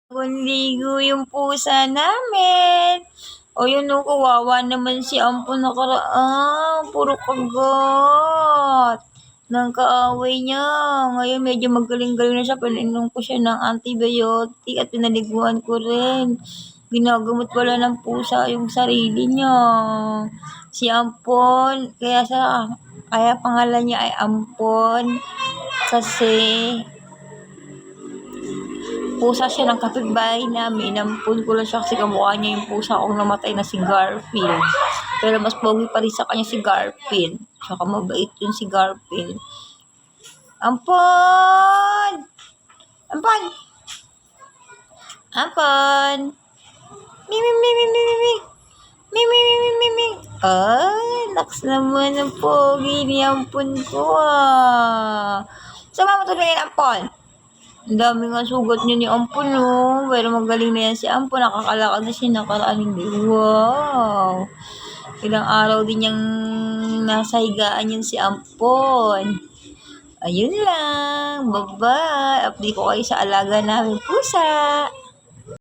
Ligo yung pusa namin. O yun o, kawawa naman si Ampon nakaraan. Puro kagat ng kaaway niya. Ngayon medyo magaling-galing na siya. Pinainom ko siya ng antibiotic at pinaliguan ko rin. Ginagamot pala ng pusa yung sarili niya. Si Ampon, kaya pangalan niya ay Ampon kasi pusa siya ng kapitbahay namin. Inampun ko lang siya kasi kamukha niya yung pusa kong namatay na si Garfield. Pero mas pogi pa rin sa kanya si Garfield. Tsaka mabait yun si Garfield. Ampon! Ampon! Ampon! Mimi, mimi, mimi, mimi. Mimi, mimi, mimi. Ay, laks naman ang pogi ni Ampon ko ah. Sama mo tulungin Ampon. Ang dami nga sugat niya ni Ampon, no? Pero magaling na yan si Ampon. Nakakalakad na siya nakaraan. Wow! Ilang araw din niyang nasa higaan yun si Ampon. Ayun lang. Bye-bye. Update ko kayo sa alaga namin pusa.